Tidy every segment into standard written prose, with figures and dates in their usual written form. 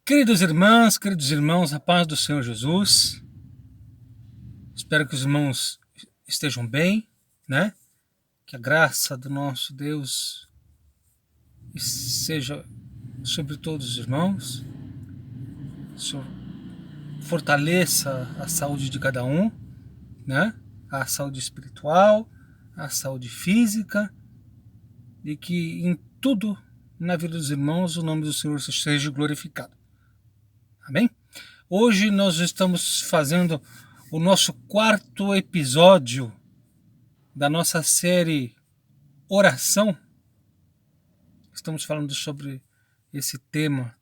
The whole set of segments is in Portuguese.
Queridos irmãos, a paz do Senhor Jesus. Espero que os irmãos estejam bem, né? Que a graça do nosso Deus seja sobre todos os irmãos. O Senhor fortaleça a saúde de cada um, né? A saúde espiritual, a saúde física, e que em tudo na vida dos irmãos o nome do Senhor seja glorificado. Amém? Hoje nós estamos fazendo o nosso quarto episódio da nossa série Oração. Estamos falando sobre esse tema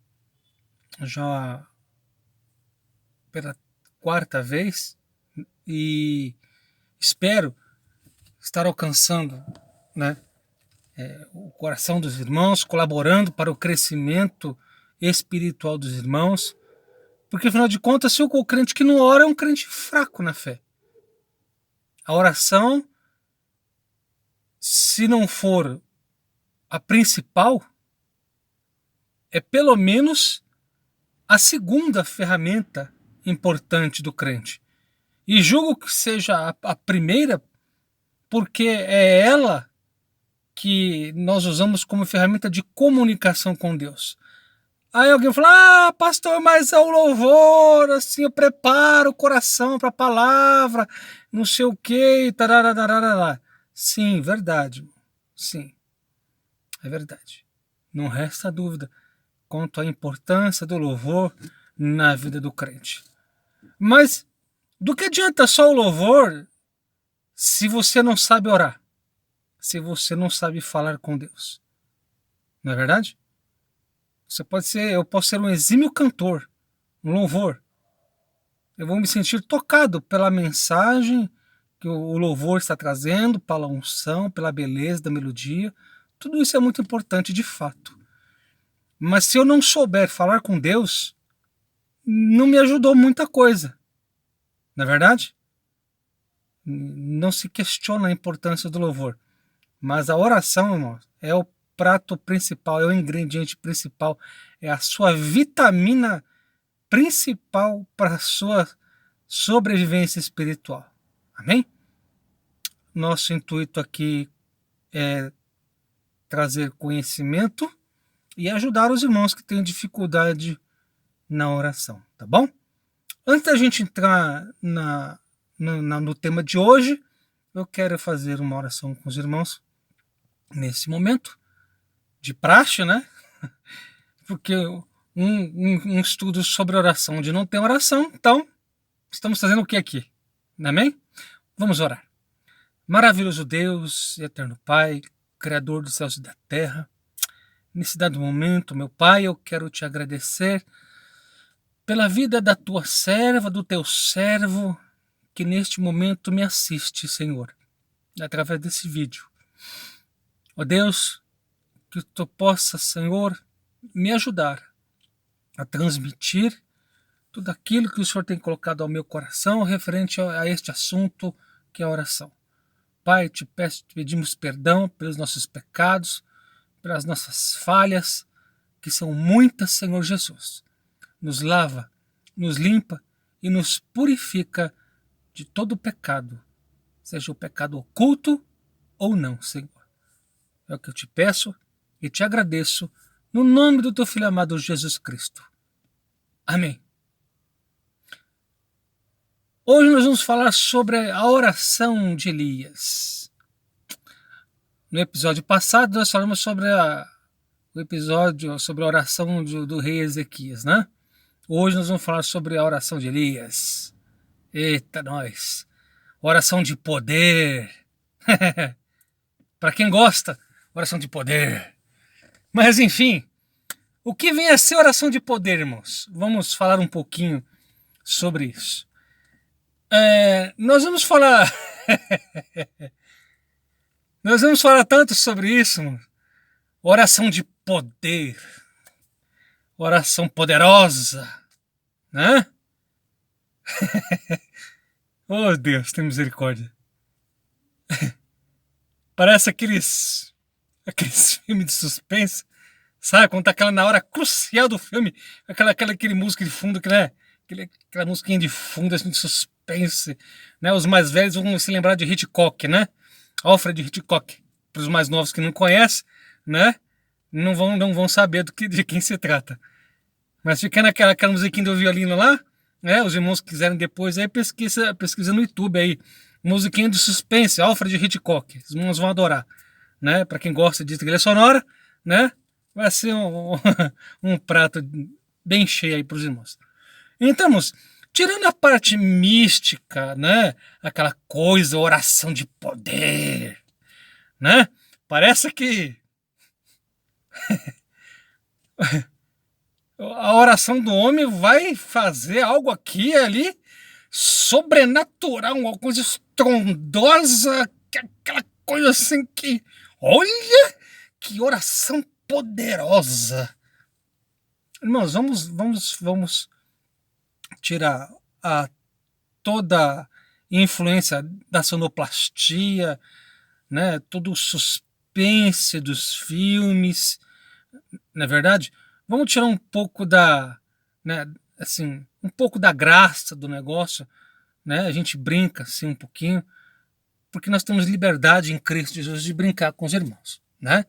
já pela quarta vez e espero estar alcançando, né, o coração dos irmãos, colaborando para o crescimento espiritual dos irmãos, porque afinal de contas, se o crente que não ora é um crente fraco na fé. A oração, se não for a principal, é pelo menos a segunda ferramenta importante do crente. E julgo que seja a primeira, porque é ela que nós usamos como ferramenta de comunicação com Deus. Aí alguém fala, pastor, mas é o louvor, assim, eu preparo o coração para a palavra, não sei o quê, tararararará. Sim, verdade. Sim, é verdade. Não resta dúvida quanto à importância do louvor na vida do crente. Mas do que adianta só o louvor se você não sabe orar? Se você não sabe falar com Deus? Não é verdade? Eu posso ser um exímio cantor, um louvor. Eu vou me sentir tocado pela mensagem que o louvor está trazendo, pela unção, pela beleza da melodia. Tudo isso é muito importante de fato. Mas se eu não souber falar com Deus, não me ajudou muita coisa. Não é verdade? Não se questiona a importância do louvor. Mas a oração, irmão, é o prato principal, é o ingrediente principal, é a sua vitamina principal para a sua sobrevivência espiritual. Amém? Nosso intuito aqui é trazer conhecimento e ajudar os irmãos que têm dificuldade na oração, tá bom? Antes da gente entrar no tema de hoje, eu quero fazer uma oração com os irmãos nesse momento, de praxe, né? Porque um estudo sobre oração onde não tem oração, então estamos fazendo o que aqui? Amém? Vamos orar. Maravilhoso Deus e eterno Pai, Criador dos céus e da terra, nesse dado momento, meu Pai, eu quero te agradecer pela vida da tua serva, do teu servo, que neste momento me assiste, Senhor, através desse vídeo. Ó Deus, que tu possa, Senhor, me ajudar a transmitir tudo aquilo que o Senhor tem colocado ao meu coração referente a este assunto que é a oração. Pai, te pedimos perdão pelos nossos pecados, pelas nossas falhas, que são muitas, Senhor Jesus. Nos lava, nos limpa e nos purifica de todo pecado, seja o pecado oculto ou não, Senhor. É o que eu te peço e te agradeço, no nome do teu Filho amado Jesus Cristo. Amém. Hoje nós vamos falar sobre a oração de Elias. No episódio passado nós falamos sobre o episódio sobre a oração do rei Ezequias, né? Hoje nós vamos falar sobre a oração de Elias. Eita, nós! Oração de poder. Para quem gosta, oração de poder. Mas enfim, o que vem a ser oração de poder, irmãos? Vamos falar um pouquinho sobre isso. Nós vamos falar tanto sobre isso, mano. Oração de poder, oração poderosa, né? Oh Deus, tem misericórdia. Parece aqueles filmes de suspense, Sabe? Quando tá aquela na hora crucial do filme, aquele música de fundo, que, né? Aquela musiquinha de fundo, assim, de suspense. Né? Os mais velhos vão se lembrar de Hitchcock, né? Alfred Hitchcock. Para os mais novos que não conhecem, né? Não vão saber de quem se trata. Mas ficando aquela musiquinha do violino lá, né? Os irmãos que quiserem depois aí, pesquisa no YouTube aí. Musiquinha de suspense, Alfred Hitchcock. Os irmãos vão adorar. Né? Para quem gosta de trilha sonora, né? Vai ser um prato bem cheio aí para os irmãos. Então, irmãos, tirando a parte mística, né? Aquela coisa, oração de poder, né? Parece que a oração do homem vai fazer algo aqui e ali sobrenatural, uma coisa estrondosa, aquela coisa assim que, olha, que oração poderosa. Irmãos, vamos tirar toda influência da sonoplastia, né? Todo o suspense dos filmes, não é verdade? Vamos tirar um pouco né, assim, um pouco da graça do negócio, né? A gente brinca assim um pouquinho, porque nós temos liberdade em Cristo Jesus de brincar com os irmãos, né?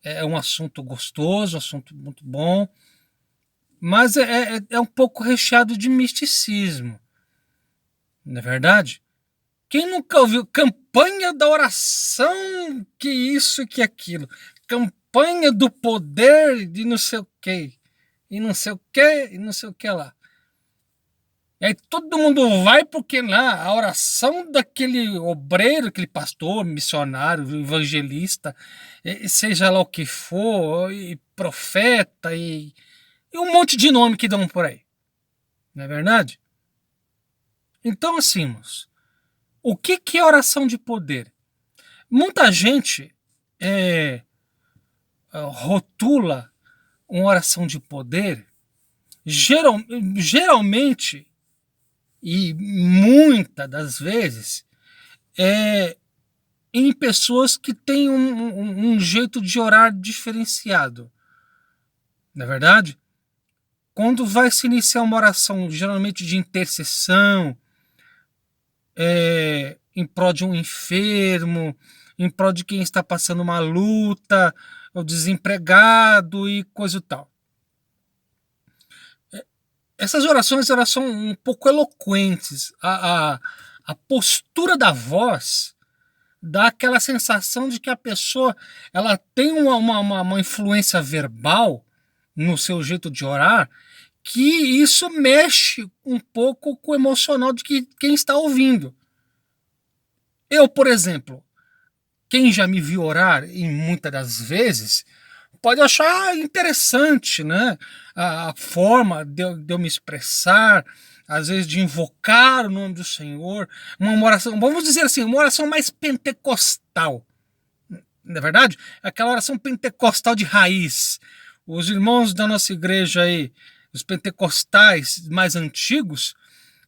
É um assunto gostoso, um assunto muito bom, mas é um pouco recheado de misticismo, não é verdade? Quem nunca ouviu campanha da oração, que isso e que aquilo, campanha do poder de não sei o que, e não sei o que, e não sei o que lá. E aí todo mundo vai porque lá a oração daquele obreiro, aquele pastor, missionário, evangelista, seja lá o que for, e profeta, e um monte de nome que dão por aí. Não é verdade? Então, assim, moço, o que é oração de poder? Muita gente rotula uma oração de poder, geralmente, e muitas das vezes, em pessoas que têm um jeito de orar diferenciado. Não é verdade? Quando vai se iniciar uma oração, geralmente de intercessão, em prol de um enfermo, em prol de quem está passando uma luta, o desempregado e coisa e tal. Essas orações elas são um pouco eloquentes. A postura da voz dá aquela sensação de que a pessoa ela tem uma influência verbal no seu jeito de orar, que isso mexe um pouco com o emocional de quem está ouvindo. Eu, por exemplo, quem já me viu orar, e muitas das vezes, pode achar interessante, né? A forma de eu me expressar, às vezes de invocar o nome do Senhor, uma oração, vamos dizer assim, uma oração mais pentecostal. Não é verdade? Aquela oração pentecostal de raiz. Os irmãos da nossa igreja aí, os pentecostais mais antigos,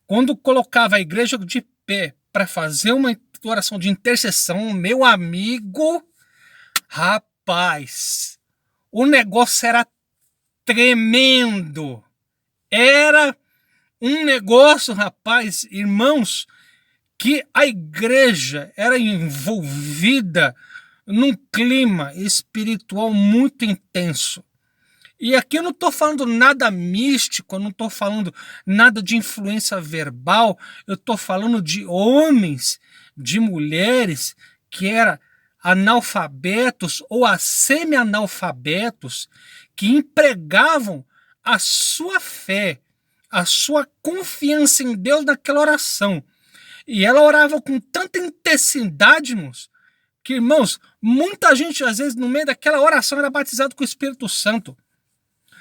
quando colocava a igreja de pé para fazer uma oração de intercessão, meu amigo, rapaz, o negócio era tremendo. Era um negócio, rapaz, irmãos, que a igreja era envolvida num clima espiritual muito intenso. E aqui eu não estou falando nada místico, eu não estou falando nada de influência verbal, eu estou falando de homens, de mulheres que eram analfabetos ou semi-analfabetos, que empregavam a sua fé, a sua confiança em Deus naquela oração. E ela orava com tanta intensidade, irmãos, que, irmãos, muita gente, às vezes, no meio daquela oração, era batizado com o Espírito Santo.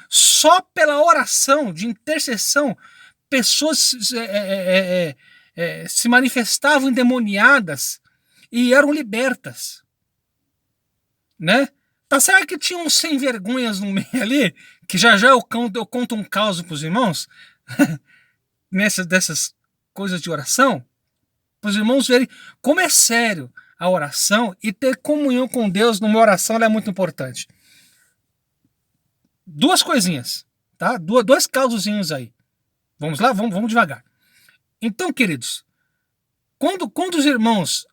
Só pela oração de intercessão, pessoas se manifestavam endemoniadas e eram libertas. Né? Tá certo que tinha uns sem vergonhas no meio ali, que já eu conto um caos para os irmãos, dessas coisas de oração, para os irmãos verem como é sério a oração, e ter comunhão com Deus numa oração é muito importante. Duas coisinhas, tá? Dois causozinhos aí. Vamos lá? Vamos devagar. Então, queridos, quando os irmãos,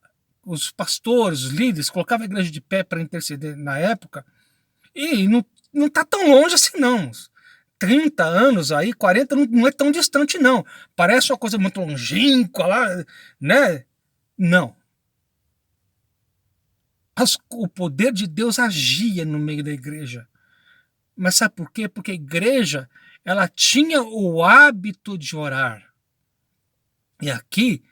os pastores, os líderes, colocavam a igreja de pé para interceder na época, e não está tão longe assim, não. 30 anos aí, 40 não é tão distante, não. Parece uma coisa muito longínqua lá, né? Não. O poder de Deus agia no meio da igreja. Mas sabe por quê? Porque a igreja, ela tinha o hábito de orar. E aqui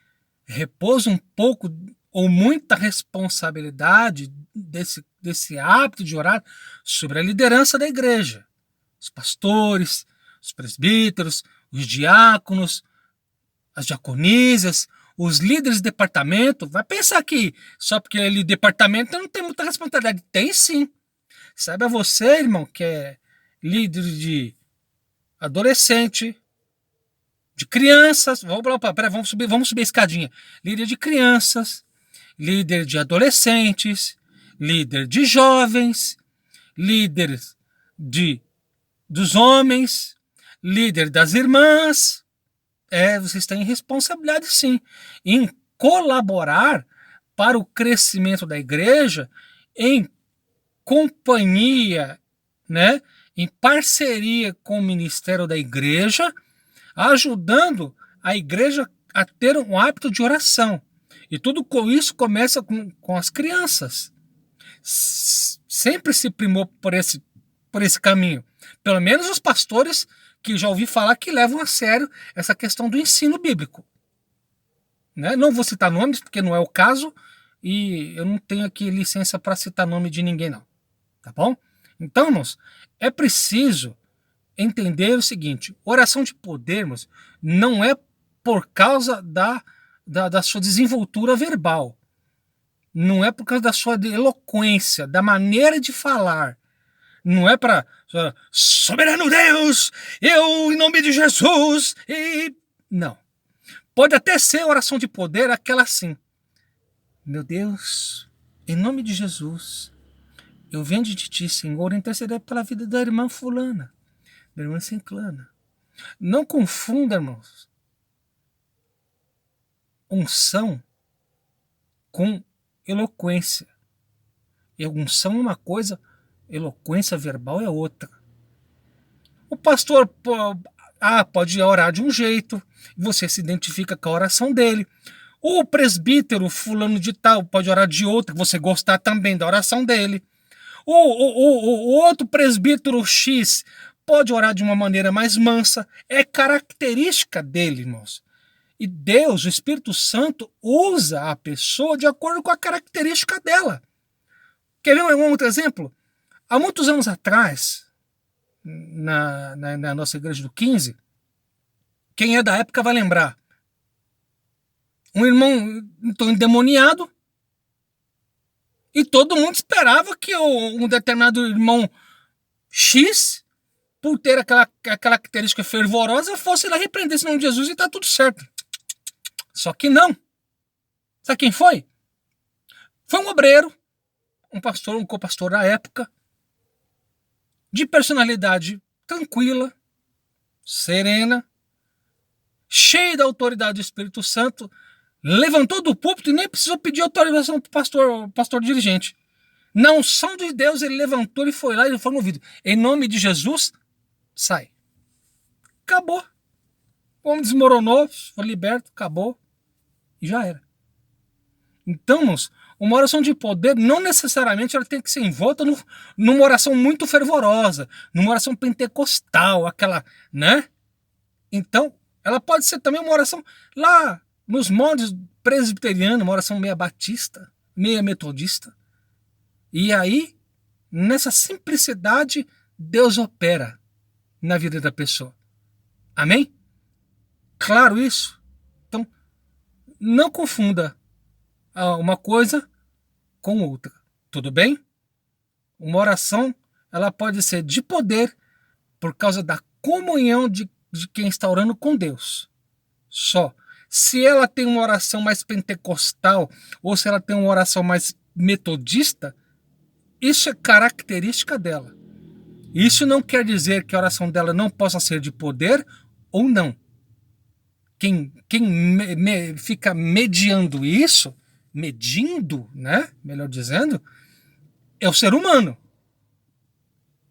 repousa um pouco ou muita responsabilidade desse hábito de orar sobre a liderança da igreja. Os pastores, os presbíteros, os diáconos, as diaconisas, os líderes de departamento. Vai pensar que só porque ele departamento não tem muita responsabilidade. Tem sim. Saiba você, irmão, que é líder de adolescente, de crianças. Vamos subir a escadinha. Líder de crianças, líder de adolescentes, líder de jovens, líder dos homens, líder das irmãs. Vocês têm responsabilidade sim em colaborar para o crescimento da igreja em companhia, né, em parceria com o ministério da igreja, ajudando a igreja a ter um hábito de oração. E tudo com isso começa com as crianças. Sempre se primou por esse caminho. Pelo menos os pastores que já ouvi falar que levam a sério essa questão do ensino bíblico. Né? Não vou citar nomes, porque não é o caso, e eu não tenho aqui licença para citar nome de ninguém, não. Tá bom? Então, irmãos, é preciso entender o seguinte: oração de poder, irmãos, não é por causa da sua desenvoltura verbal. Não é por causa da sua eloquência, da maneira de falar. Não é para soberano Deus, eu em nome de Jesus. Não. Pode até ser oração de poder, aquela assim: meu Deus, em nome de Jesus, eu venho de ti, Senhor, interceder pela vida da irmã fulana, da irmã Sinclana. Não confunda, irmãos, unção com eloquência. E unção é uma coisa, eloquência verbal é outra. O pastor pode orar de um jeito, você se identifica com a oração dele. O presbítero fulano de tal pode orar de outro, você gostar também da oração dele. O outro presbítero X pode orar de uma maneira mais mansa. É característica dele, irmãos. E Deus, o Espírito Santo, usa a pessoa de acordo com a característica dela. Quer ver um outro exemplo? Há muitos anos atrás, na nossa igreja do 15, quem é da época vai lembrar. Um irmão endemoniado, e todo mundo esperava que um determinado irmão X, por ter aquela característica fervorosa, fosse lá repreender esse nome de Jesus e tá tudo certo. Só que não. Sabe quem foi? Foi um obreiro, um pastor, um copastor da época, de personalidade tranquila, serena, cheio da autoridade do Espírito Santo, levantou do púlpito e nem precisou pedir autorização para o pastor dirigente. Na unção de Deus, ele levantou, ele foi lá e ele foi no ouvido: em nome de Jesus, sai. Acabou. O homem desmoronou, foi liberto, acabou. E já era. Então, irmãos, uma oração de poder não necessariamente ela tem que ser envolta numa oração muito fervorosa, numa oração pentecostal, aquela, né? Então, ela pode ser também uma oração lá nos moldes presbiterianos, uma oração meia batista, meia metodista. E aí, nessa simplicidade, Deus opera na vida da pessoa. Amém? Claro isso? Então, não confunda uma coisa com outra. Tudo bem? Uma oração, ela pode ser de poder por causa da comunhão de quem está orando com Deus. Só. Se ela tem uma oração mais pentecostal ou se ela tem uma oração mais metodista, isso é característica dela. Isso não quer dizer que a oração dela não possa ser de poder ou não. Quem fica mediando isso, medindo, né? Melhor dizendo, é o ser humano.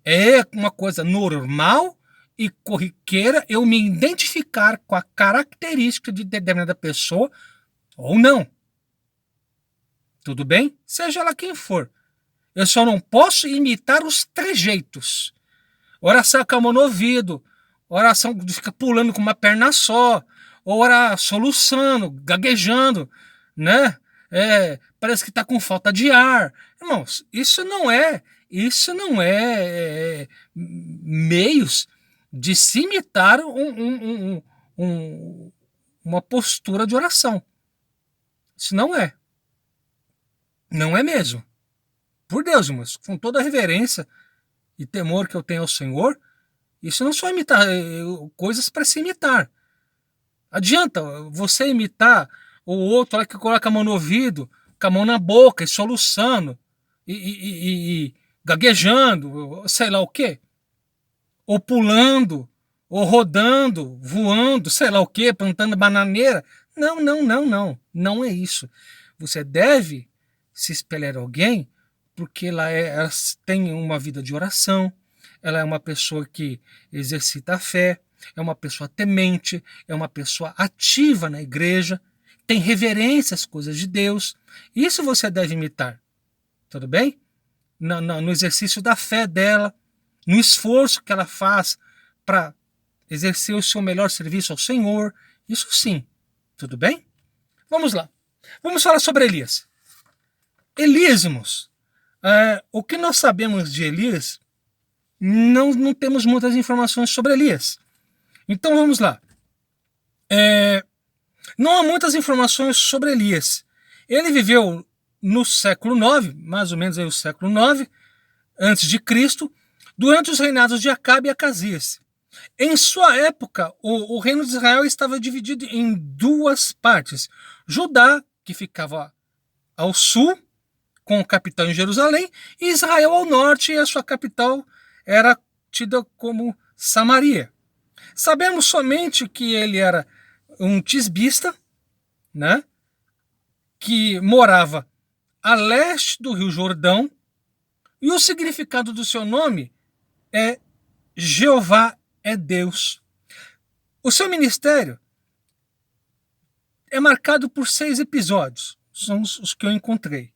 É uma coisa normal e corriqueira eu me identificar com a característica de determinada pessoa ou não. Tudo bem? Seja ela quem for. Eu só não posso imitar os trejeitos. Oração com a mão no ouvido, oração de ficar pulando com uma perna só, ou orar soluçando, gaguejando, né? Parece que está com falta de ar. Irmãos, isso não é meios de se imitar uma postura de oração. Isso não é. Não é mesmo. Por Deus, irmãos, com toda a reverência e temor que eu tenho ao Senhor, isso não só imitar coisas para se imitar. Adianta você imitar o outro lá que coloca a mão no ouvido, com a mão na boca e soluçando e gaguejando, sei lá o quê, ou pulando, ou rodando, voando, sei lá o quê, plantando bananeira. Não, não, não, não. Não é isso. Você deve se espelhar em alguém porque ela tem uma vida de oração, ela é uma pessoa que exercita a fé, é uma pessoa temente, é uma pessoa ativa na igreja, tem reverência às coisas de Deus. Isso você deve imitar, tudo bem? No exercício da fé dela, no esforço que ela faz para exercer o seu melhor serviço ao Senhor. Isso sim, tudo bem? Vamos lá. Vamos falar sobre Elias. Elias, irmãos, o que nós sabemos de Elias, não temos muitas informações sobre Elias. Então vamos lá. Não há muitas informações sobre Elias. Ele viveu no século IX, mais ou menos aí o século IX, antes de Cristo, durante os reinados de Acabe e Acasias. Em sua época, o reino de Israel estava dividido em duas partes. Judá, que ficava ao sul, com capital em Jerusalém, e Israel ao norte, e a sua capital era tida como Samaria. Sabemos somente que ele era um tisbista, né, que morava a leste do Rio Jordão, e o significado do seu nome é Jeová é Deus. O seu ministério é marcado por 6 episódios, são os que eu encontrei.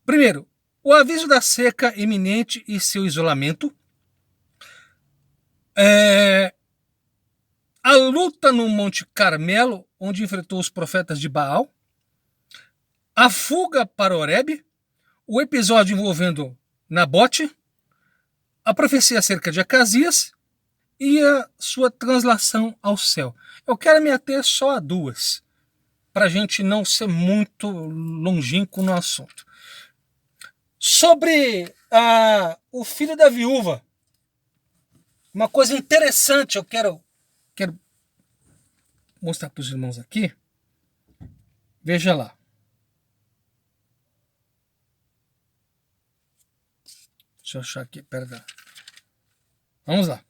Primeiro, o aviso da seca iminente e seu isolamento. A luta no Monte Carmelo, onde enfrentou os profetas de Baal. A fuga para Horebe. O episódio envolvendo Nabote. A profecia acerca de Acasias. E a sua translação ao céu. Eu quero me ater só a duas, para a gente não ser muito longínquo no assunto. Sobre o filho da viúva, uma coisa interessante eu quero mostrar para os irmãos aqui. Veja lá. Deixa eu achar aqui, perdão. Vamos lá.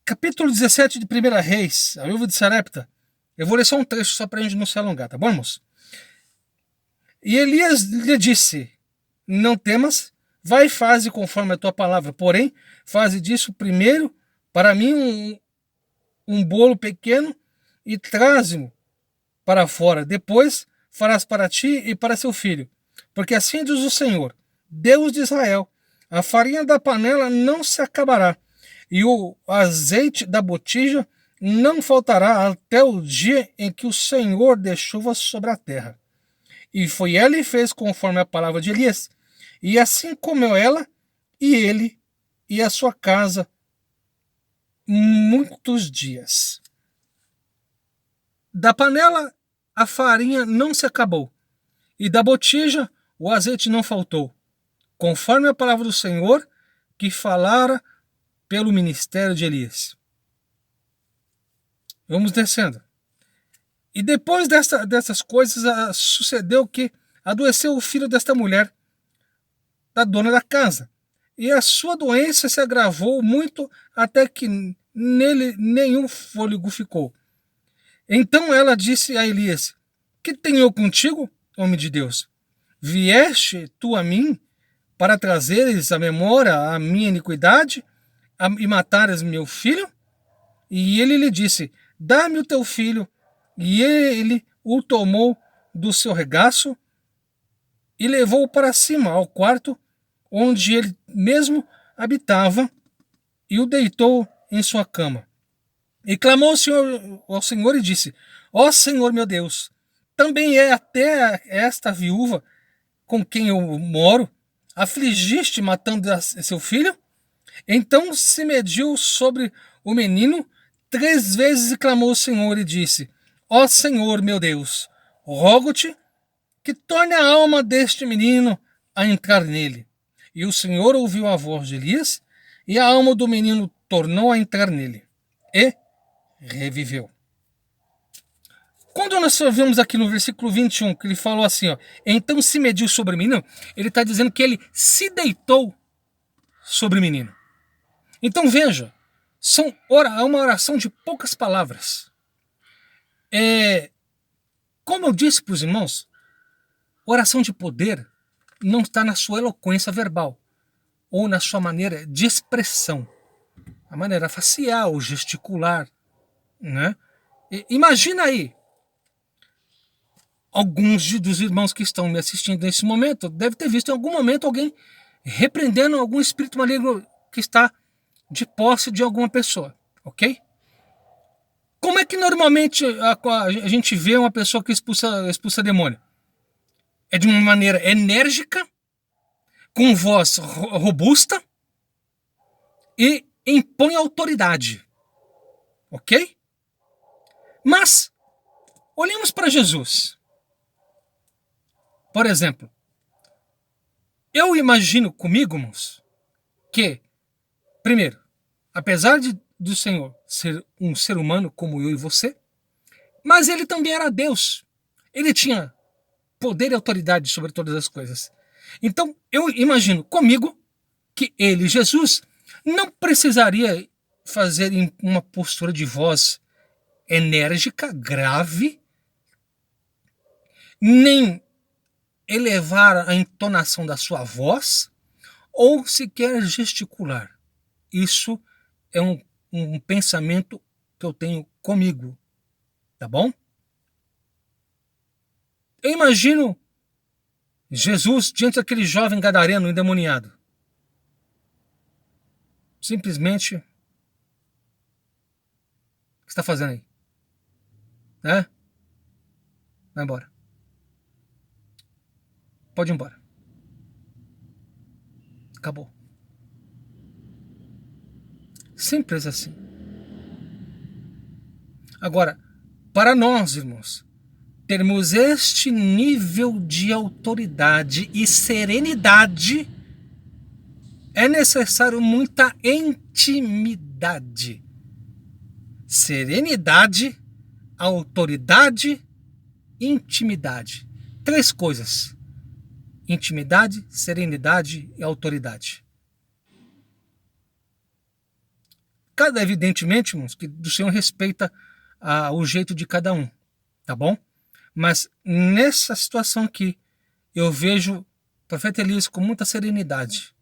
Capítulo 17 de 1 Reis, a viúva de Sarepta. Eu vou ler só um trecho só para a gente não se alongar, tá bom, irmãos? E Elias lhe disse: não temas, vai e faze conforme a tua palavra. Porém, faze disso primeiro para mim um bolo pequeno e traze-mo para fora. Depois farás para ti e para seu filho. Porque assim diz o Senhor, Deus de Israel: a farinha da panela não se acabará, e o azeite da botija não faltará até o dia em que o Senhor dê chuva sobre a terra. E foi ela e fez conforme a palavra de Elias. E assim comeu ela e ele e a sua casa muitos dias. Da panela a farinha não se acabou, e da botija o azeite não faltou, conforme a palavra do Senhor que falara pelo ministério de Elias. Vamos descendo. E depois dessas coisas, sucedeu que adoeceu o filho desta mulher, da dona da casa. E a sua doença se agravou muito até que nele nenhum fôlego ficou. Então ela disse a Elias: Que tenho eu contigo, homem de Deus? Vieste tu a mim para trazeres à memória a minha iniquidade e matares meu filho? E ele lhe disse: Dá-me o teu filho. E ele o tomou do seu regaço e levou-o para cima ao quarto onde ele mesmo habitava e o deitou em sua cama. E clamou ao Senhor e disse: Ó Senhor meu Deus, também é até esta viúva com quem eu moro, afligiste matando seu filho? Então se mediu sobre o menino 3 vezes e clamou ao Senhor e disse: Ó Senhor meu Deus, rogo-te que torne a alma deste menino a entrar nele. E o Senhor ouviu a voz de Elias, e a alma do menino tornou a entrar nele, e reviveu. Quando nós vemos aqui no versículo 21, que ele falou assim, ó, então se mediu sobre o menino, ele está dizendo que ele se deitou sobre o menino. Então veja, é uma oração de poucas palavras. Como eu disse para os irmãos, oração de poder não está na sua eloquência verbal ou na sua maneira de expressão, a maneira facial, gesticular, né? Imagina aí, alguns dos irmãos que estão me assistindo nesse momento devem ter visto em algum momento alguém repreendendo algum espírito maligno que está de posse de alguma pessoa, ok? Como é que normalmente a gente vê uma pessoa que expulsa demônio? É de uma maneira enérgica, com voz robusta e impõe autoridade, ok? Mas olhemos para Jesus. Por exemplo, eu imagino comigo, irmãos, que, primeiro, apesar do Senhor ser um ser humano como eu e você, mas ele também era Deus. Ele tinha poder e autoridade sobre todas as coisas. Então, eu imagino comigo que ele, Jesus, não precisaria fazer uma postura de voz enérgica, grave, nem elevar a entonação da sua voz, ou sequer gesticular. Isso é um pensamento que eu tenho comigo, tá bom? Eu imagino Jesus diante daquele jovem gadareno endemoniado. Simplesmente, o que você está fazendo aí? Né? Vai embora. Pode ir embora. Acabou. Simples assim. Agora, para nós, irmãos, termos este nível de autoridade e serenidade, é necessário muita intimidade. Serenidade, autoridade, intimidade. 3 coisas. Intimidade, serenidade e autoridade. Evidentemente, irmãos, que o Senhor respeita o jeito de cada um, tá bom? Mas nessa situação aqui, eu vejo o profeta Elias com muita serenidade.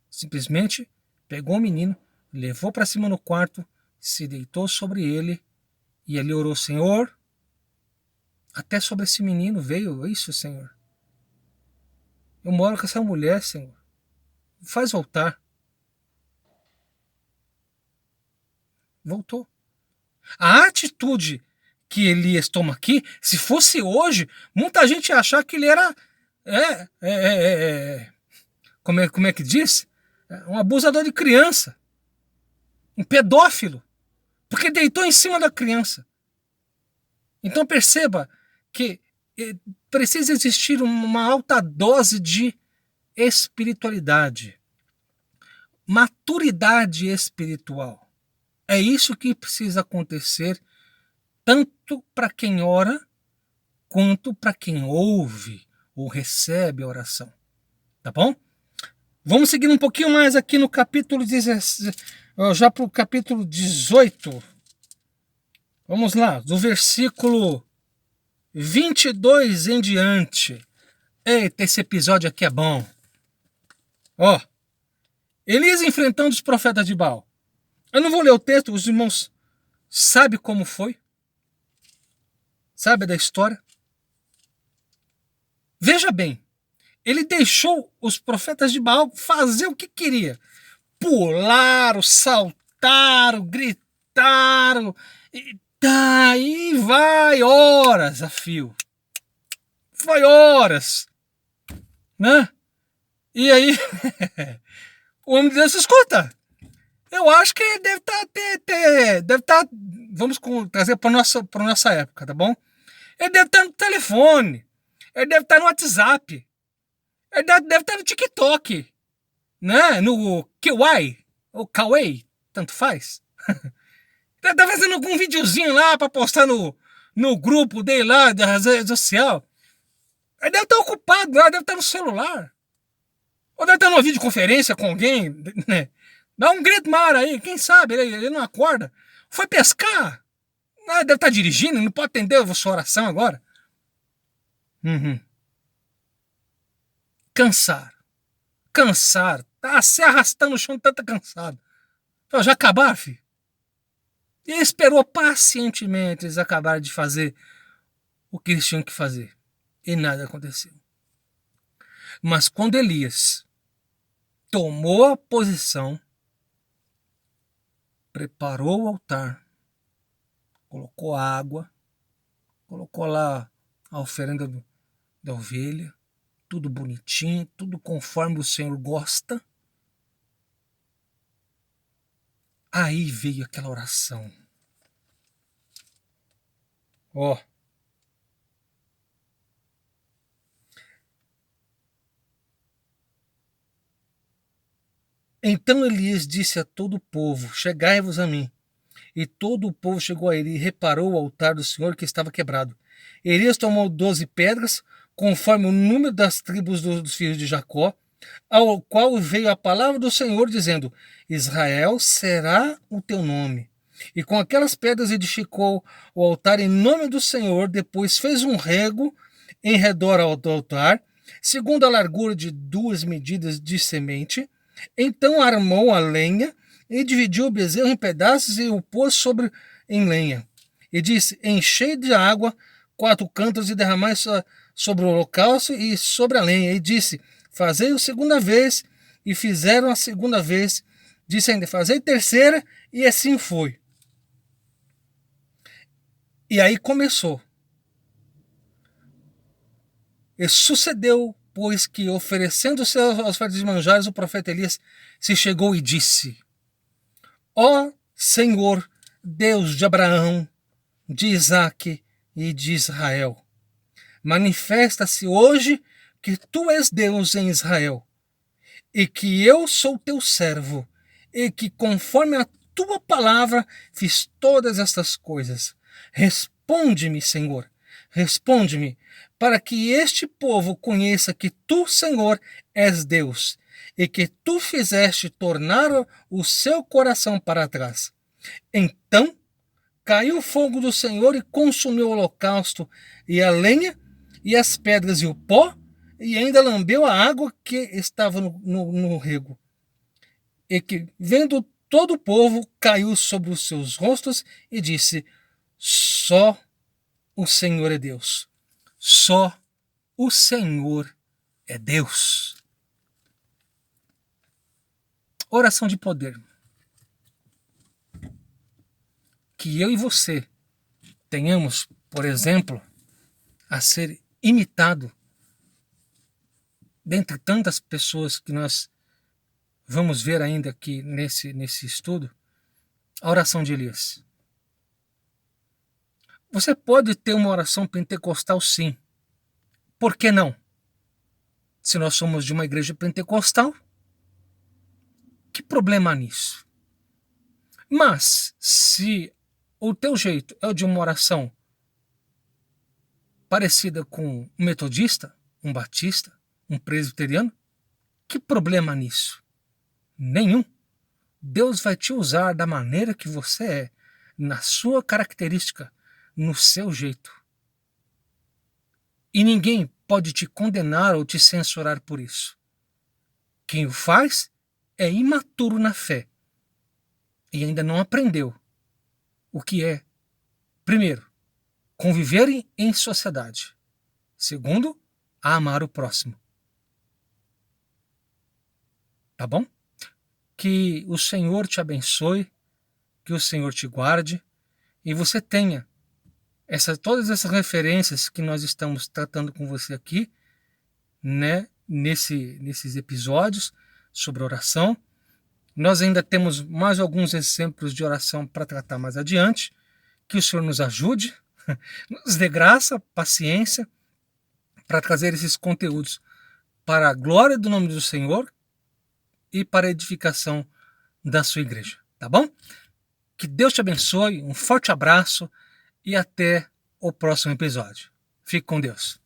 Simplesmente pegou o menino, levou para cima no quarto, se deitou sobre ele e ali orou: Senhor, até sobre esse menino veio isso, Senhor. Eu moro com essa mulher, Senhor. Faz voltar. Voltou. A atitude que Elias toma aqui, se fosse hoje, muita gente ia achar que ele era como é que diz? Um abusador de criança, um pedófilo, porque deitou em cima da criança. Então perceba que precisa existir uma alta dose de espiritualidade, maturidade espiritual. É isso que precisa acontecer tanto para quem ora quanto para quem ouve ou recebe a oração. Tá bom? Vamos seguir um pouquinho mais aqui no capítulo 17, já para o capítulo 18. Vamos lá, do versículo 22 em diante. Eita, esse episódio aqui é bom. Ó, Elias enfrentando os profetas de Baal. Eu não vou ler o texto, os irmãos sabem como foi. Sabe da história? Veja bem, ele deixou os profetas de Baal fazer o que queria. Pularam, saltaram, gritaram, e daí vai horas a fio. Foi horas, né? E aí, o homem de Deus escuta. Eu acho que deve estar, vamos trazer para nossa época, tá bom? Ele deve estar no telefone, ele deve estar no WhatsApp, ele deve estar no TikTok, né? No Kawaii, ou Kawaii, tanto faz. Ele deve estar fazendo algum videozinho lá para postar no grupo dele lá, da rede social. Ele deve estar ocupado lá, deve estar no celular. Ou deve estar numa videoconferência com alguém, né? Dá um grito mar aí, quem sabe, ele não acorda. Foi pescar. Deve estar dirigindo, não pode atender a sua oração agora. Uhum. Cansar. Tá se arrastando no chão, tanto cansado. Já acabaram, filho? E ele esperou pacientemente eles acabarem de fazer o que eles tinham que fazer. E nada aconteceu. Mas quando Elias tomou a posição, preparou o altar, colocou água, colocou lá a oferenda da ovelha, tudo bonitinho, tudo conforme o Senhor gosta. Aí veio aquela oração. Ó. Então Elias disse a todo o povo: chegai-vos a mim. E todo o povo chegou a ele e reparou o altar do Senhor que estava quebrado. Elias tomou 12 pedras, conforme o número das tribos dos filhos de Jacó, ao qual veio a palavra do Senhor, dizendo: Israel será o teu nome. E com aquelas pedras edificou o altar em nome do Senhor, depois fez um rego em redor do altar, segundo a largura de 2 medidas de semente. Então armou a lenha e dividiu o bezerro em pedaços e o pôs em lenha. E disse: enchei de água 4 cântaros e derramai sobre o holocausto e sobre a lenha. E disse: fazei a segunda vez. E fizeram a segunda vez. Disse ainda: fazei terceira. E assim foi. E aí começou. E sucedeu, pois que, oferecendo os seus ofertas de manjares, o profeta Elias se chegou e disse: ó Senhor, Deus de Abraão, de Isaque e de Israel, manifesta-se hoje que tu és Deus em Israel, e que eu sou teu servo, e que conforme a tua palavra fiz todas estas coisas. Responde-me, Senhor, responde-me, para que este povo conheça que tu, Senhor, és Deus, e que tu fizeste tornar o seu coração para trás. Então caiu o fogo do Senhor e consumiu o holocausto e a lenha e as pedras e o pó, e ainda lambeu a água que estava no rego. E que, vendo todo o povo, caiu sobre os seus rostos e disse: só o Senhor é Deus. Só o Senhor é Deus. Oração de poder. Que eu e você tenhamos, por exemplo, a ser imitado dentre tantas pessoas que nós vamos ver ainda aqui nesse estudo, a oração de Elias. Você pode ter uma oração pentecostal, sim. Por que não? Se nós somos de uma igreja pentecostal, que problema há nisso? Mas, se o teu jeito é o de uma oração parecida com um metodista, um batista, um presbiteriano, Que problema nisso? Nenhum. Deus vai te usar da maneira que você é, na sua característica, no seu jeito. E ninguém pode te condenar ou te censurar por isso. Quem o faz é imaturo na fé e ainda não aprendeu o que é, primeiro, conviver em sociedade. Segundo, a amar o próximo. Tá bom? Que o Senhor te abençoe, que o Senhor te guarde e você tenha todas essas referências que nós estamos tratando com você aqui, né, nesses episódios sobre oração. Nós ainda temos mais alguns exemplos de oração para tratar mais adiante. Que o Senhor nos ajude, nos dê graça, paciência, para trazer esses conteúdos para a glória do nome do Senhor e para a edificação da sua igreja, tá bom? Que Deus te abençoe, um forte abraço e até o próximo episódio. Fique com Deus.